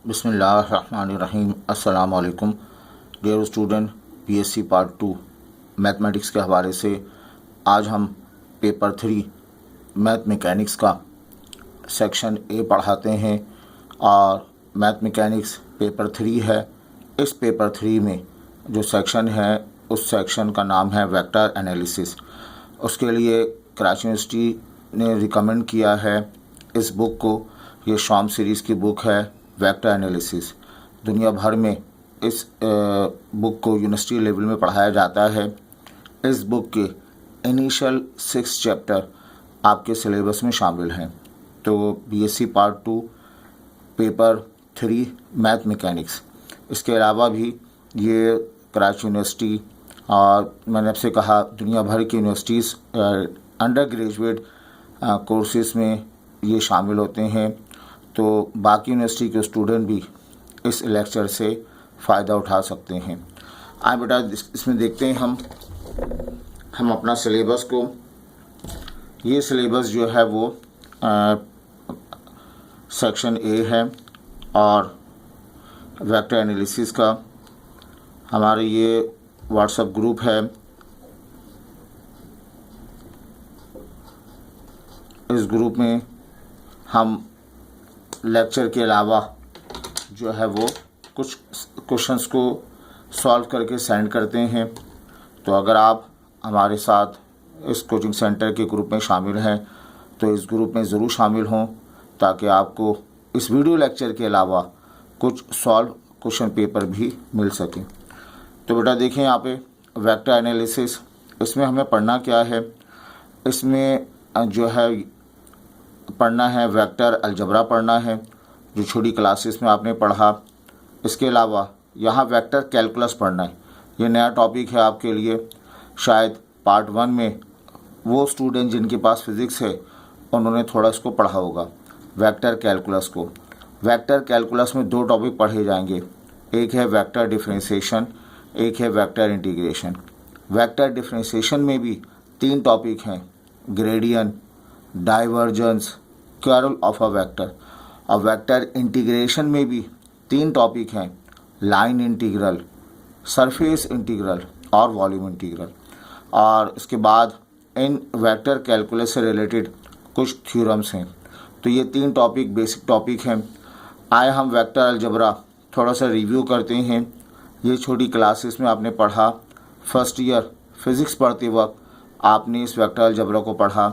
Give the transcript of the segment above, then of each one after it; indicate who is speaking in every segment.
Speaker 1: बिस्मिल्लाहिर्रहमानिर्रहीम। अस्सलाम वालेकुम dear student. BSc part 2 mathematics के हवाले से आज हम पेपर 3 मैथ मैकेनिक्स का सेक्शन ए पढ़ाते हैं और मैथ मैकेनिक्स पेपर 3 है। इस पेपर 3 में जो सेक्शन है उस सेक्शन का नाम है वेक्टर एनालिसिस। उसके लिए कराची यूनिवर्सिटी ने रिकमेंड किया है इस बुक को। ये शॉम सीरीज़ की बुक है वेक्टर एनालिसिस। दुनिया भर में इस बुक को यूनिवर्सिटी लेवल में पढ़ाया जाता है। इस बुक के इनिशियल 6 चैप्टर आपके सिलेबस में शामिल हैं। तो BSc part 2 paper 3 math mechanics, इसके अलावा भी ये कराची यूनिवर्सिटी और मैंने आपसे कहा दुनिया भर की यूनिवर्सिटीज़ अंडर ग्रेजुएट कोर्सेज़ में ये शामिल होते हैं। तो बाकी यूनिवर्सिटी के स्टूडेंट भी इस लेक्चर से फ़ायदा उठा सकते हैं। आए बेटा इसमें देखते हैं हम अपना सिलेबस को। ये सिलेबस जो है वो सेक्शन ए है और वेक्टर एनालिसिस का हमारे ये व्हाट्सएप ग्रुप है। इस ग्रुप में हम लेक्चर के अलावा जो है वो कुछ क्वेश्चंस को सॉल्व करके सेंड करते हैं। तो अगर आप हमारे साथ इस कोचिंग सेंटर के ग्रुप में शामिल हैं तो इस ग्रुप में ज़रूर शामिल हों ताकि आपको इस वीडियो लेक्चर के अलावा कुछ सॉल्व क्वेश्चन पेपर भी मिल सके। तो बेटा देखें यहाँ पे वेक्टर एनालिसिस, इसमें हमें पढ़ना क्या है। इसमें जो है पढ़ना है वेक्टर अलजबरा पढ़ना है जो छोटी क्लासेस में आपने पढ़ा। इसके अलावा यहाँ वेक्टर कैलकुलस पढ़ना है। ये नया टॉपिक है आपके लिए। शायद पार्ट 1 में वो स्टूडेंट जिनके पास फिज़िक्स है उन्होंने थोड़ा इसको पढ़ा होगा वेक्टर कैलकुलस को। वेक्टर कैलकुलस में 2 टॉपिक पढ़े जाएंगे, एक है वेक्टर डिफरेंशिएशन, एक है वेक्टर इंटीग्रेशन। वेक्टर डिफरेंशिएशन में भी 3 टॉपिक हैं, gradient, divergence, curl of a vector. और वेक्टर इंटीग्रेशन में भी 3 टॉपिक हैं, लाइन इंटीग्रल, सरफेस इंटीग्रल और वॉल्यूम इंटीग्रल। और इसके बाद इन वेक्टर कैलकुलस से रिलेटेड कुछ थ्योरम्स हैं। तो ये 3 टॉपिक बेसिक टॉपिक हैं। आए हम वेक्टर अलजबरा थोड़ा सा रिव्यू करते हैं। ये छोटी क्लासेस में आपने पढ़ा, फर्स्ट ईयर फिज़िक्स पढ़ते वक्त आपने इस वेक्टर अलजबरा को पढ़ा।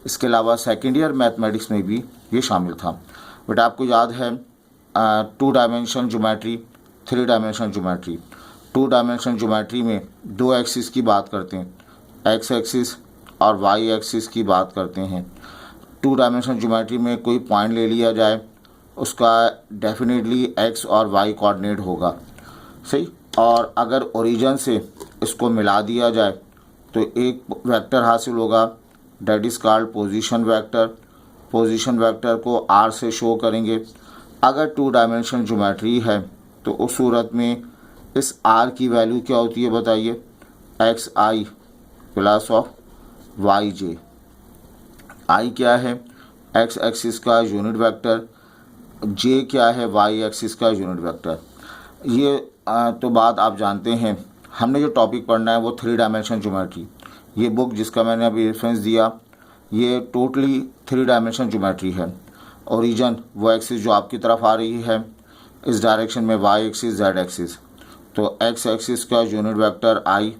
Speaker 1: इसके अलावा सेकेंड ईयर मैथमेटिक्स में भी ये शामिल था। बट आपको याद है 2 dimension geometry, 3 dimension geometry. 2 dimension geometry में 2 एक्सिस की बात करते हैं, एक्स एक्सिस और वाई एक्सिस की बात करते हैं। 2 डायमेंशन ज्योमेट्री में कोई पॉइंट ले लिया जाए, उसका डेफिनेटली एक्स और वाई कोऑर्डिनेट होगा, सही। और अगर ओरिजिन से इसको मिला दिया जाए तो एक वेक्टर हासिल होगा, that is called position vector. Position vector को आर से शो करेंगे। अगर 2 डायमेंशन ज्योमेट्री है तो उस सूरत में इस आर की वैल्यू क्या होती है बताइए, X I plus of Y J. I क्या है, एक्स एक्सिस का यूनिट वेक्टर, जे क्या है, वाई एक्सिस का यूनिट वेक्टर। ये तो बात आप जानते हैं। हमने जो टॉपिक पढ़ना है वो 3 डायमेंशन ज्योमेट्री। ये बुक जिसका मैंने अभी रेफरेंस दिया ये टोटली 3 डायमेंशन ज्योमेट्री है। ओरिजिन वो एक्सिस जो आपकी तरफ आ रही है, इस डायरेक्शन में वाई एक्सिस, जेड एक्सिस। तो एक्स एक्सिस का यूनिट वेक्टर आई,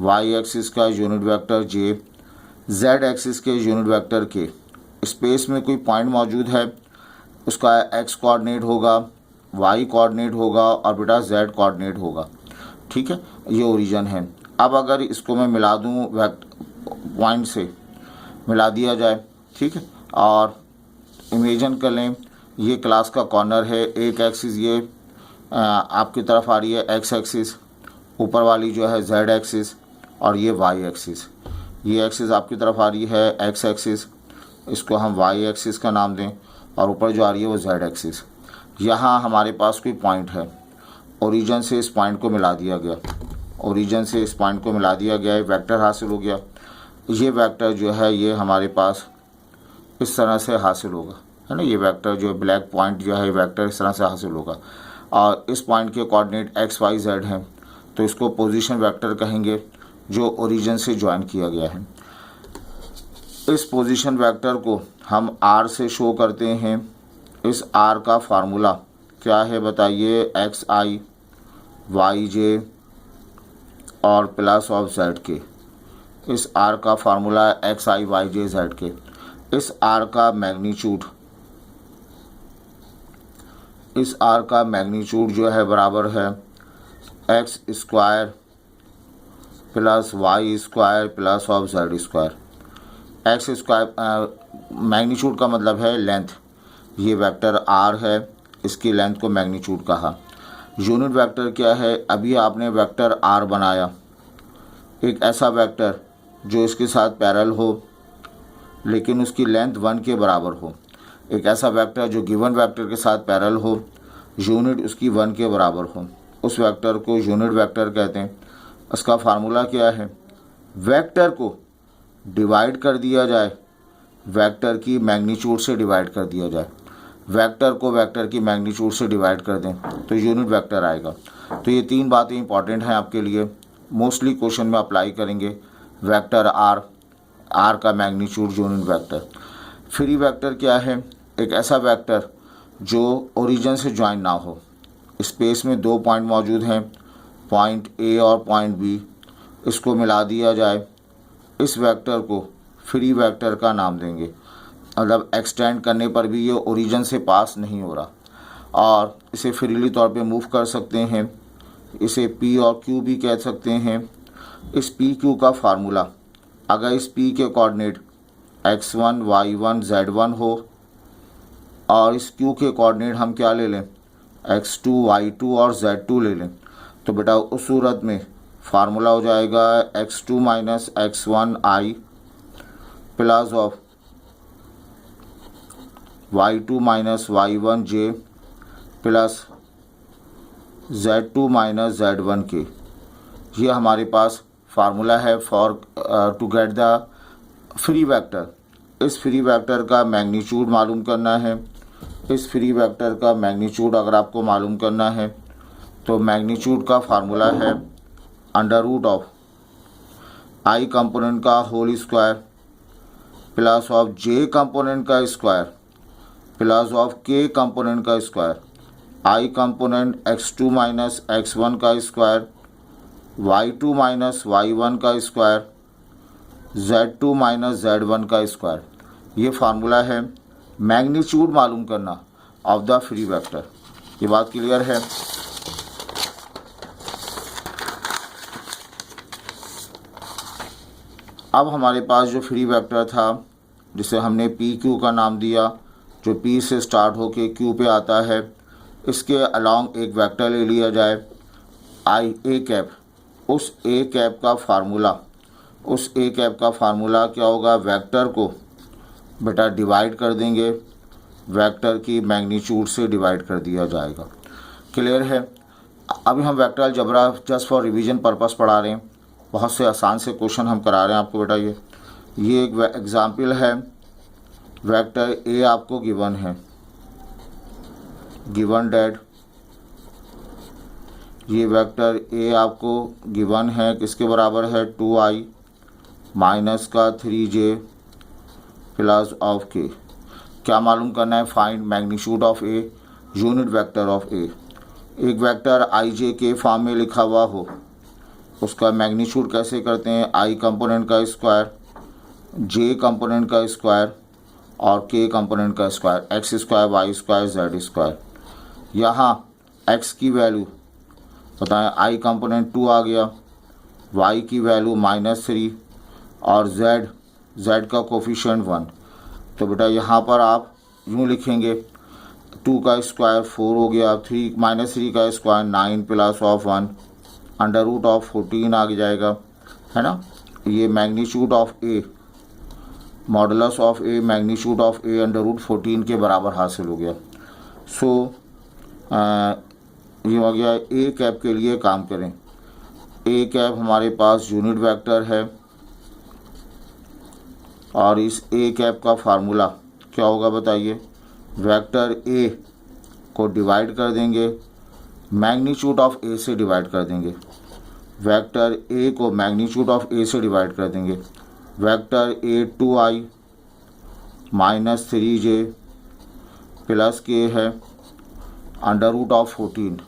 Speaker 1: वाई एक्सिस का यूनिट वेक्टर जे, जेड एक्सिस के यूनिट वेक्टर के। स्पेस में कोई पॉइंट मौजूद है, उसका एक्स कोऑर्डिनेट होगा, वाई कोऑर्डिनेट होगा और बेटा जेड कोऑर्डिनेट होगा, ठीक है। ये ओरिजिन है। अब अगर इसको मैं मिला दूँ पॉइंट से मिला दिया जाए, ठीक है, और इमेजिन कर लें ये क्लास का कॉर्नर है, एक एक्सिस ये आपकी तरफ आ रही है एक्स एक्सिस, ऊपर वाली जो है जेड एक्सिस और ये वाई एक्सिस। ये एक्सिस आपकी तरफ आ रही है एक्स एक्सिस, इसको हम वाई एक्सिस का नाम दें, और ऊपर जो आ रही है वो जेड एक्सिस। यहाँ हमारे पास कोई पॉइंट है, ओरिजिन से इस पॉइंट को मिला दिया गया, ओरिजिन से इस पॉइंट को मिला दिया गया है, वेक्टर हासिल हो गया। ये वेक्टर जो है ये हमारे पास इस तरह से हासिल होगा, है ना। ये वेक्टर जो ब्लैक पॉइंट जो है वेक्टर इस तरह से हासिल होगा और इस पॉइंट के कोऑर्डिनेट एक्स वाई जेड हैं, तो इसको पोजीशन वेक्टर कहेंगे जो ओरिजिन से ज्वाइन किया गया है। इस पोजीशन वेक्टर को हम आर से शो करते हैं। इस आर का फार्मूला क्या है बताइए, एक्स आई वाई जे और प्लस ऑफ जेड के। इस आर का फार्मूला एक्स आई वाई जे जेड के। इस आर का मैग्नीट्यूड, इस आर का मैग्नीट्यूड जो है बराबर है x square plus y square plus of z square. X square magnitude का मतलब है लेंथ, ये वेक्टर आर है, इसकी लेंथ को मैग्नीट्यूड कहा। यूनिट वेक्टर क्या है, अभी आपने वेक्टर आर बनाया, एक ऐसा वेक्टर जो इसके साथ पैरेलल हो लेकिन उसकी लेंथ 1 के बराबर हो। एक ऐसा वेक्टर जो गिवन वेक्टर के साथ पैरेलल हो, यूनिट उसकी 1 के बराबर हो, उस वेक्टर को यूनिट वेक्टर कहते हैं। उसका फार्मूला क्या है, वेक्टर को डिवाइड कर दिया जाए, वेक्टर की मैग्नीट्यूड से डिवाइड कर दिया जाए, वेक्टर को वेक्टर की मैग्नीट्यूड से डिवाइड कर दें तो यूनिट वेक्टर आएगा। तो ये 3 बातें इंपॉर्टेंट हैं आपके लिए, मोस्टली क्वेश्चन में अप्लाई करेंगे। वेक्टर आर, आर का magnitude unit vector. Free vector क्या है, एक ऐसा वेक्टर जो ओरिजिन से ज्वाइन ना हो। स्पेस में 2 पॉइंट मौजूद हैं, पॉइंट ए और पॉइंट बी, इसको मिला दिया जाए, इस वेक्टर को फ्री वेक्टर का नाम देंगे। मतलब एक्सटेंड करने पर भी ये ओरिजिन से पास नहीं हो रहा और इसे फ्रीली तौर पे मूव कर सकते हैं। इसे पी और क्यू भी कह सकते हैं। इस पी क्यू का फार्मूला, अगर इस पी के कोऑर्डिनेट x1 y1 z1 हो और इस क्यू के कोऑर्डिनेट हम क्या ले लें, x2 y2 और z2 ले लें, तो बेटा उस सूरत में फार्मूला हो जाएगा x2 minus x1 i plus of y2 minus y1 j plus z2 minus z1 k। ये हमारे पास फार्मूला है for to get the free vector. इस फ्री वेक्टर का मैग्नीट्यूड मालूम करना है। इस फ्री वेक्टर का मैग्नीट्यूड अगर आपको मालूम करना है तो मैग्नीट्यूड का फार्मूला है under root of I component का whole square plus of J component का square plus of K component का square. I component x2 minus x1 का स्क्वायर, y2 माइनस y1 का स्क्वायर, z2 माइनस z1 का square. ये formula है magnitude मालूम करना ऑफ द फ्री वेक्टर। ये बात क्लियर है। अब हमारे पास जो फ्री वेक्टर था जिसे हमने पी क्यू का नाम दिया, जो पी से स्टार्ट होके क्यू पे आता है, इसके अलॉन्ग एक वेक्टर ले लिया जाए आई ए कैप। उस ए कैप का फार्मूला, उस ए कैप का फार्मूला क्या होगा, वेक्टर को बेटा डिवाइड कर देंगे, वेक्टर की मैग्नीट्यूड से डिवाइड कर दिया जाएगा। क्लियर है। अभी हम vector algebra just for revision purpose पढ़ा रहे हैं, बहुत से आसान से क्वेश्चन हम करा रहे हैं आपको बेटा। ये एक एग्जाम्पल है। वेक्टर ए आपको गिवन है, गिवन डैट। ये वेक्टर ए आपको गिवन है, किसके बराबर है, 2i माइनस का 3j प्लस ऑफ के। क्या मालूम करना है, find magnitude of A, unit vector of A. एक वेक्टर आई जे के फॉर्म में लिखा हुआ हो, उसका मैग्नीट्यूड कैसे करते हैं, आई कंपोनेंट का स्क्वायर, जे कंपोनेंट का स्क्वायर और के कंपोनेंट का square, x square y square z square. यहाँ x की वैल्यू बताएं, आई कंपोनेंट 2 आ गया, y की वैल्यू -3 और z का कोफिशिएंट 1। तो बेटा यहाँ पर आप यूँ लिखेंगे 2 का स्क्वायर 4 हो गया, -3 का square 9 plus of 1 under root of 14 आ जाएगा, है ना। ये magnitude of A, modulus of A, magnitude of A under root 14 के बराबर हासिल हो गया। सो ये हो गया। ए कैप के लिए काम करें। ए कैप हमारे पास यूनिट वेक्टर है और इस ए कैप का फार्मूला क्या होगा बताइए, वेक्टर ए को डिवाइड कर देंगे, मैग्नीट्यूड ऑफ ए से डिवाइड कर देंगे, वेक्टर ए को मैग्नीट्यूड ऑफ ए से डिवाइड कर देंगे, vector A 2i minus 3j plus k है under root of 14,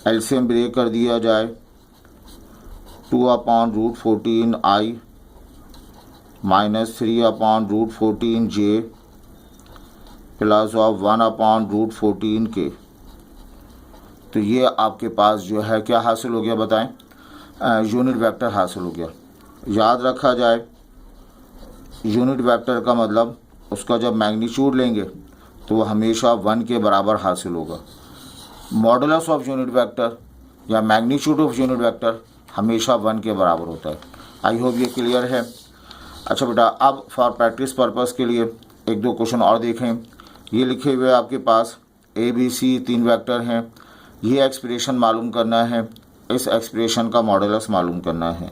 Speaker 1: LCM break कर दिया जाए, 2/√14i minus 3/√14j plus of 1/√14k। तो ये आपके पास जो है क्या हासिल हो गया बताएं, यूनिट वेक्टर हासिल हो गया। याद रखा जाए यूनिट वेक्टर का मतलब उसका जब मैग्नीट्यूड लेंगे तो वो हमेशा 1 के बराबर हासिल होगा। मॉडुलस ऑफ यूनिट वेक्टर या मैग्नीट्यूड ऑफ यूनिट वेक्टर हमेशा 1 के बराबर होता है। आई होप ये क्लियर है। अच्छा बेटा, अब फॉर प्रैक्टिस पर्पस के लिए एक दो क्वेश्चन और देखें। ये लिखे हुए आपके पास ABC 3 वेक्टर हैं, ये एक्सप्रेशन मालूम करना है, इस एक्सप्रेशन का मॉडुलस मालूम करना है।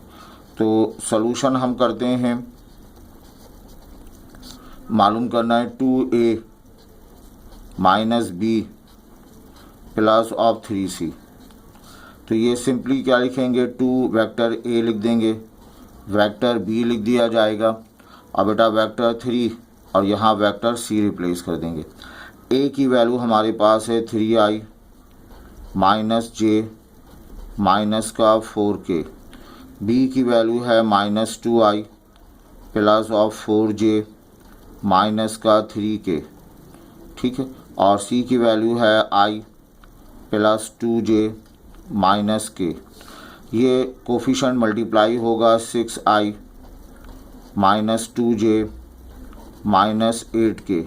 Speaker 1: तो सॉल्यूशन हम करते हैं, मालूम करना है 2a minus b plus of 3c। तो ये सिंपली क्या लिखेंगे, 2 वेक्टर a लिख देंगे, वेक्टर b लिख दिया जाएगा और बेटा वेक्टर 3 और यहाँ वेक्टर c रिप्लेस कर देंगे। a की वैल्यू हमारे पास है 3i माइनस j माइनस का 4k, b की वैल्यू है minus 2i plus of 4j minus का 3k, ठीक है, और c की वैल्यू है i plus 2j minus k। ये कोफिशिएंट मल्टीप्लाई होगा 6i minus 2j minus 8k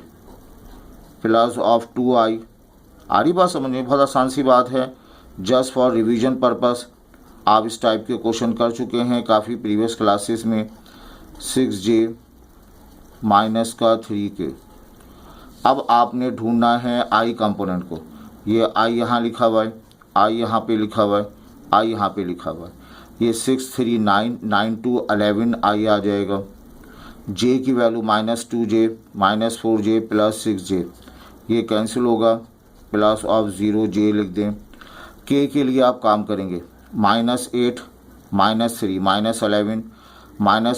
Speaker 1: plus of 2i। आ रही बात समझ में, बहुत आसान सी बात है। जस्ट फॉर रिवीजन पर्पस आप इस टाइप के क्वेश्चन कर चुके हैं काफ़ी प्रीवियस क्लासेस में। 6j माइनस का 3k। अब आपने ढूंढना है i कंपोनेंट को। ये i यहाँ लिखा हुआ है, i यहाँ पे लिखा हुआ है, i यहाँ पे लिखा हुआ है। ये 6 3 9 9 2 11 i आ जाएगा। j की value minus 2j minus 4j plus 6j, ये कैंसिल होगा, प्लस ऑफ 0j लिख दें। k के लिए आप काम करेंगे, माइनस 8 माइनस 3 माइनस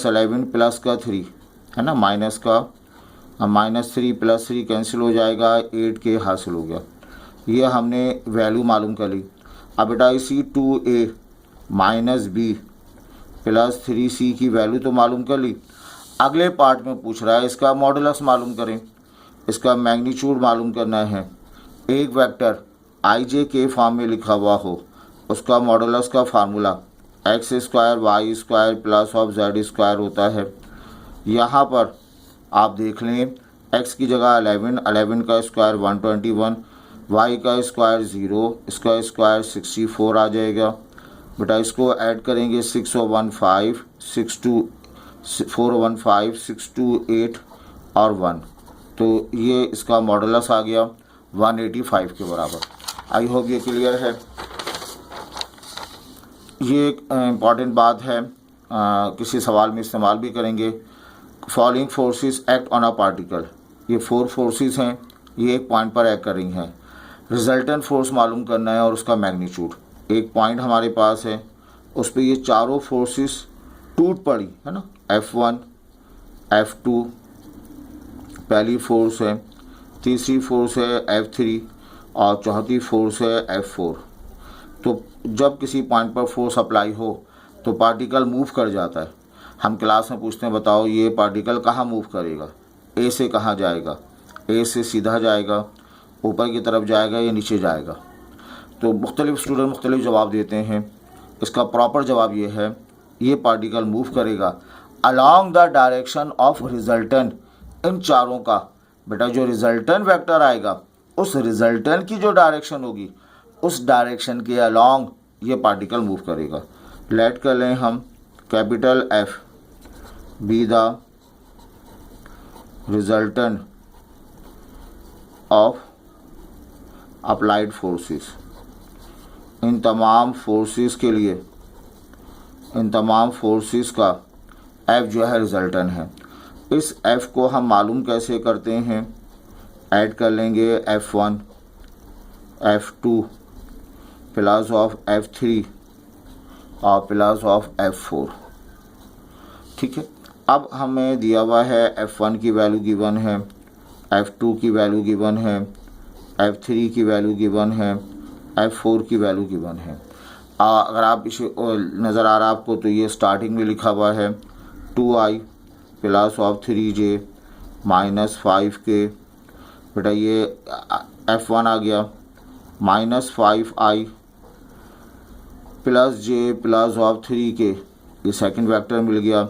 Speaker 1: 11 प्लस का 3 है ना, माइनस का माइनस 3 प्लस 3 कैंसिल हो जाएगा, 8k हासिल हो गया। ये हमने वैल्यू मालूम कर ली। अब बेटा इसी 2a minus b plus 3c की वैल्यू तो मालूम कर ली। अगले पार्ट में पूछ रहा है इसका मॉडुलस मालूम करें, इसका मैग्नीट्यूड मालूम करना है। एक वेक्टर ij के फॉर्म में लिखा हुआ हो, उसका मॉडुलस का formula x² y² plus of z² होता है। यहाँ पर आप देख लें x की जगह 11 का स्क्वायर 121, y का स्क्वायर 0, इसका स्क्वायर 64 आ जाएगा। बेटा इसको ऐड करेंगे 615 415 628 और 1, तो ये इसका मॉडुलस आ गया 185 के बराबर। आई होप ये क्लियर है। ये एक इम्पॉर्टेंट बात है, किसी सवाल में इस्तेमाल भी करेंगे। Following forces act on a particle, ये 4 फोर्सेस हैं, ये एक पॉइंट पर एक्ट कर रही हैं। रिजल्टेंट फोर्स मालूम करना है और उसका मैग्नीट्यूड। एक पॉइंट हमारे पास है, उस पर ये चारों फोर्सेस टूट पड़ी है ना, F1 F2 पहली फोर्स है, तीसरी फोर्स है F3 और चौथी फोर्स है F4। तो जब किसी पॉइंट पर फोर्स अप्लाई हो तो पार्टिकल मूव कर जाता है। हम क्लास में पूछते हैं बताओ ये पार्टिकल कहाँ मूव करेगा, ए से कहाँ जाएगा, ए से सीधा जाएगा, ऊपर की तरफ जाएगा या नीचे जाएगा। तो मुख्तलिफ स्टूडेंट मुख्तलिफ जवाब देते हैं। इसका प्रॉपर जवाब ये है, ये पार्टिकल मूव करेगा along the direction of resultant. इन चारों का बेटा जो रिजल्टेंट वेक्टर आएगा उस रिजल्टेंट की जो डायरेक्शन होगी उस डायरेक्शन के अलॉन्ग ये पार्टिकल मूव करेगा। लेट कर लें हम capital F be the resultant of applied forces. इन तमाम फोर्सेस के लिए, इन तमाम फोर्सेस का F जो है रिजल्टेंट है। इस F को हम मालूम कैसे करते हैं, ऐड कर लेंगे F1 F2 plus of F3 और प्लस ऑफ F4। ठीक है, अब हमें दिया हुआ है F1 की वैल्यू गिवन है, F2 की वैल्यू गिवन है, F3 की वैल्यू गिवन है, F4 की वैल्यू गिवन है। अगर आप इसे नज़र आ रहा है आपको तो ये स्टार्टिंग में लिखा हुआ है 2i plus of 3j minus 5k। बेटा ये F1 आ गया minus 5i plus j plus of 3k, ये सेकंड वेक्टर मिल गया।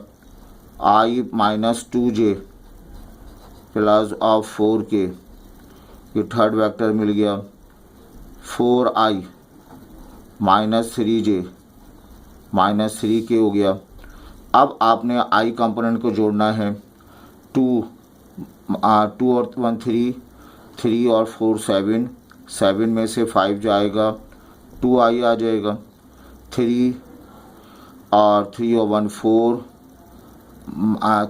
Speaker 1: i minus 2j plus of 4k, ये थर्ड वेक्टर मिल गया। 4i minus 3j minus 3k हो गया। अब आपने i कंपोनेंट को जोड़ना है। 2 और 1 3, 3 और 4 7, 7 में से 5 जाएगा 2i आ जाएगा। 3 और 3 और 1 4,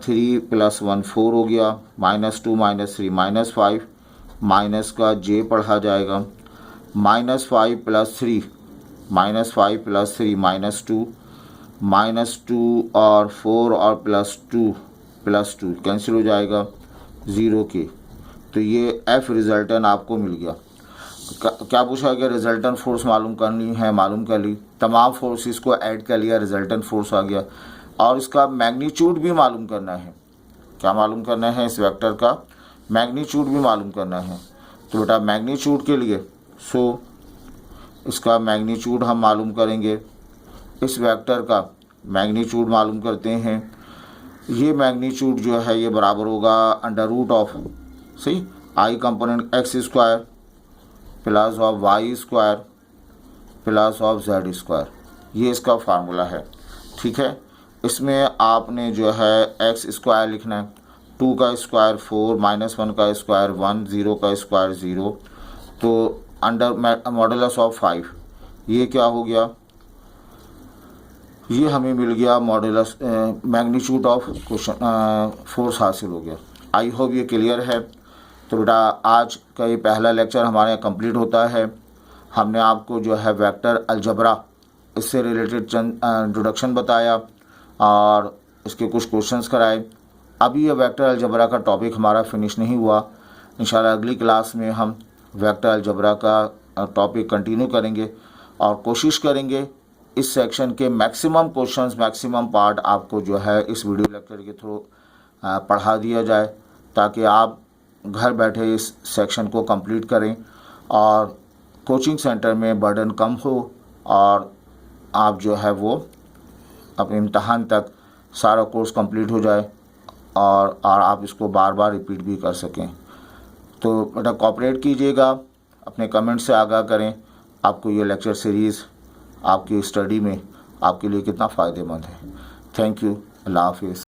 Speaker 1: 3 प्लस 1 4 हो गया। माइनस 2 माइनस 3 माइनस 5, माइनस का j पढ़ा जाएगा। Minus 5 plus 3 minus 5 plus 3 minus 2, minus 2 और 4 और प्लस 2 कैंसिल हो जाएगा 0 के। तो ये F रिजल्टेंट आपको मिल गया। क्या पूछा गया? रिजल्टेंट फोर्स मालूम करनी है, मालूम कर ली। तमाम फोर्सेस को ऐड कर लिया, रिजल्टेंट फोर्स आ गया। और इसका मैग्नीट्यूड भी मालूम करना है। क्या मालूम करना है? इस वेक्टर का मैग्नीट्यूड भी मालूम करना है। तो बेटा मैग्नीट्यूड के लिए इसका मैग्नीट्यूड हम मालूम करेंगे। इस वेक्टर का मैग्नीट्यूड मालूम करते हैं। ये मैग्नीट्यूड जो है ये बराबर होगा अंडर रूट ऑफ सही i component x square plus of y square plus of z square. ये इसका फार्मूला है। ठीक है, इसमें आपने जो है x स्क्वायर लिखना है। 2 का स्क्वायर 4, माइनस 1 का स्क्वायर 1, 0 का स्क्वायर 0, तो अंडर मॉडुलस ऑफ 5। ये क्या हो गया? ये हमें मिल गया modulus magnitude of question force हासिल हो गया। आई होप ये क्लियर है। तो बेटा आज का ये पहला लेक्चर हमारे यहाँ कंप्लीट होता है। हमने आपको जो है वेक्टर अलजबरा इससे रिलेटेड चंद इंट्रोडक्शन बताया और इसके कुछ क्वेश्चंस कराए। अभी ये वेक्टर अलजबरा का टॉपिक हमारा फिनिश नहीं हुआ। इंशाल्लाह अगली क्लास में हम वेक्टर अलजबरा का टॉपिक कंटिन्यू करेंगे और कोशिश करेंगे इस सेक्शन के मैक्सिमम क्वेश्चंस, मैक्सिमम पार्ट आपको जो है इस वीडियो लेक्चर के थ्रू पढ़ा दिया जाए, ताकि आप घर बैठे इस सेक्शन को कंप्लीट करें और कोचिंग सेंटर में बर्डन कम हो और आप जो है वो अपने इम्तहान तक सारा कोर्स कंप्लीट हो जाए और आप इसको बार बार रिपीट भी कर सकें। तो बेटा कोऑपरेट कीजिएगा, अपने कमेंट से आगाह करें आपको ये लेक्चर सीरीज़ आपकी स्टडी में आपके लिए कितना फ़ायदेमंद है। Thank you. अल्लाह हाफिज़।